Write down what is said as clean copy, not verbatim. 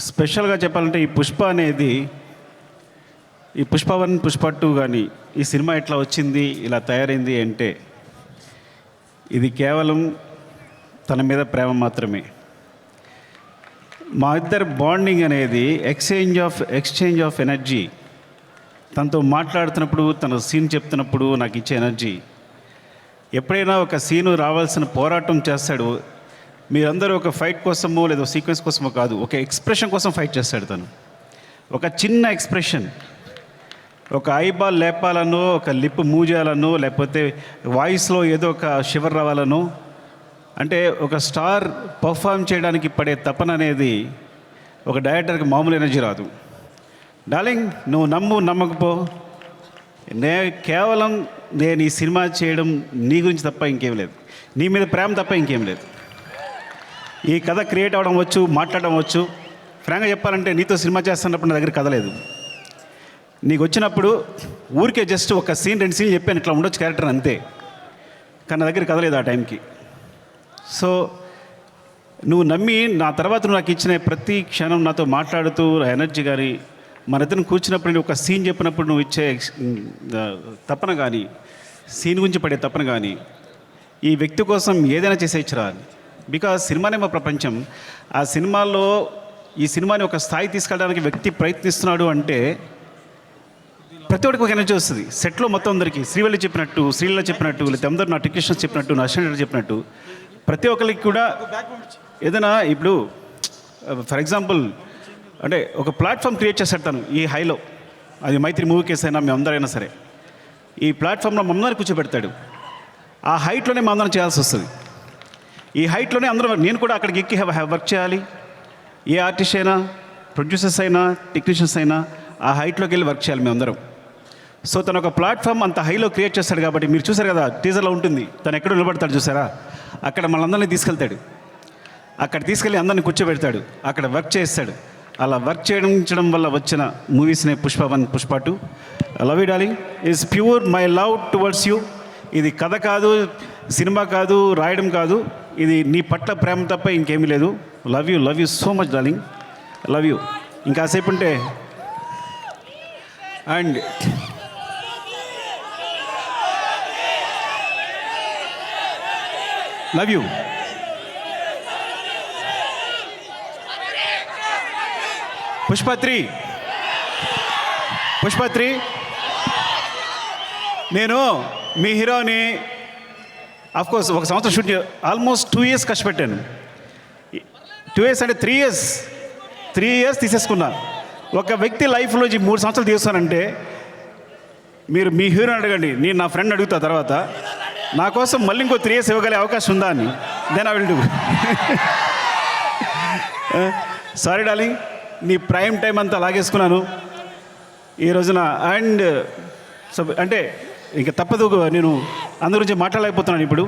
స్పెషల్గా చెప్పాలంటే ఈ పుష్ప అనేది, ఈ పుష్ప 1 పుష్ప 2 కానీ ఈ సినిమా ఎట్లా వచ్చింది, ఇలా తయారైంది అంటే ఇది కేవలం తన మీద ప్రేమ మాత్రమే. మా ఇద్దరు బాండింగ్ అనేది ఎక్స్చేంజ్ ఆఫ్ ఎనర్జీ. తనతో మాట్లాడుతున్నప్పుడు, తన సీన్ చెప్తున్నప్పుడు నాకు ఇచ్చే ఎనర్జీ. ఎప్పుడైనా ఒక సీను రావాల్సిన పోరాటం చేస్తాడు. మీరందరూ ఒక ఫైట్ కోసమో లేదా సీక్వెన్స్ కోసమో కాదు, ఒక ఎక్స్ప్రెషన్ కోసం ఫైట్ చేస్తాడు తను. ఒక చిన్న ఎక్స్ప్రెషన్, ఒక ఐబాల్ లేపాలనో, ఒక లిప్ మూవ్ చేయాలనో, లేకపోతే వాయిస్లో ఏదో ఒక షివర్ రావాలనో, అంటే ఒక స్టార్ పర్ఫామ్ చేయడానికి పడే తపన అనేది ఒక డైరెక్టర్కి మామూలు ఎనర్జీ రాదు. డార్లింగ్, నువ్వు నమ్మకపో, కేవలం నేను ఈ సినిమా చేయడం నీ గురించి తప్ప ఇంకేం లేదు, నీ మీద ప్రేమ తప్ప ఇంకేం లేదు. ఈ కథ క్రియేట్ అవ్వడం వచ్చు, మాట్లాడడం వచ్చు. ఫ్రాంక్గా చెప్పాలంటే నీతో సినిమా చేస్తున్నప్పుడు నా దగ్గర కథ లేదు. నీకు వచ్చినప్పుడు ఊరికే జస్ట్ ఒక సీన్ 2 సీన్లు చెప్పాను, ఇట్లా ఉండొచ్చు క్యారెక్టర్ అంతే. కానీ నా దగ్గర కథ లేదు ఆ టైంకి. సో నువ్వు నమ్మి నా తర్వాత నువ్వు నాకు ఇచ్చిన ప్రతి క్షణం నాతో మాట్లాడుతూ ఎనర్జీ కానీ, మన ఇద్దరిని కూర్చున్నప్పుడు నేను ఒక సీన్ చెప్పినప్పుడు నువ్వు ఇచ్చే తపన కానీ, సీన్ గురించి పడే తపన కానీ, ఈ వ్యక్తి కోసం ఏదైనా చేసేయచ్చురా. బికాజ్ సినిమానే మా ప్రపంచం. ఆ సినిమాలో ఈ సినిమాని ఒక స్థాయి తీసుకెళ్ళడానికి వ్యక్తి ప్రయత్నిస్తున్నాడు అంటే ప్రతి ఒక్కరికి ఒక ఎనర్జీ వస్తుంది. సెట్లో మొత్తం అందరికీ శ్రీవల్లి చెప్పినట్టు, శ్రీలీల చెప్పినట్టు, లేకపోతే అందరూ నా టెక్నీషియన్స్ చెప్పినట్టు, నా అసిస్టెంట్ చెప్పినట్టు, ప్రతి ఒక్కరికి కూడా ఏదైనా ఇప్పుడు ఫర్ ఎగ్జాంపుల్ అంటే ఒక ప్లాట్ఫామ్ క్రియేట్ చేస్తాడు తను ఈ హైలో. అది మైత్రి మూవీ కేసు అయినా మేమందరైనా సరే ఈ ప్లాట్ఫామ్లో మమ్మల్ని కూర్చోబెడతాడు. ఆ హైట్లోనే మా అందరం చేయాల్సి వస్తుంది. ఈ హైట్లోనే అందరం, నేను కూడా అక్కడికి ఎక్కి వర్క్ చేయాలి. ఏ ఆర్టిస్ట్ అయినా, ప్రొడ్యూసర్స్ అయినా, టెక్నీషియన్స్ అయినా ఆ హైట్లోకి వెళ్ళి వర్క్ చేయాలి మేమందరం. సో తను ఒక ప్లాట్ఫామ్ అంత హైలో క్రియేట్ చేస్తాడు కాబట్టి మీరు చూసారు కదా, టీజర్లో ఉంటుంది, తను ఎక్కడో నిలబడతాడు చూసారా, అక్కడ మనందరినీ తీసుకెళ్తాడు. అక్కడ తీసుకెళ్ళి అందరినీ కూర్చోబెడతాడు, అక్కడ వర్క్ చేస్తాడు. అలా వర్క్ చేయడం వల్ల వచ్చిన మూవీస్నే Pushpa 1 Pushpa 2. Love you darling is pure my love towards you. ఇది కథ కాదు, సినిమా కాదు, రాయడం కాదు, ఇది నీ పట్ల ప్రేమ తప్ప ఇంకేమీ లేదు. Love you so much darling, love you. ఇంకాసేపు ఉంటే అండ్ లవ్ యూ. పుష్ప 3 నేను మీ హీరోని ఆఫ్కోర్స్ ఒక సంవత్సరం షూట్ ఆల్మోస్ట్ 2 years కష్టపెట్టాను. 2 years అంటే 3 years తీసేసుకున్నా. ఒక వ్యక్తి లైఫ్లో 3 సంవత్సరాలు తీస్తానంటే మీరు మీ హీరోని అడగండి, నేను నా ఫ్రెండ్ అడుగుతా తర్వాత నా కోసం మళ్ళీ ఇంకో 3 years ఇవ్వగలిగే అవకాశం ఉందా అని. Then I will do. Sorry darling, నీ ప్రైమ్ టైం అంతా లాగేసుకున్నాను ఈ రోజున. అండ్ సో అంటే ఇంకా తప్పదు, నేను అందరి గురించి మాట్లాడలేకపోతున్నాను ఇప్పుడు.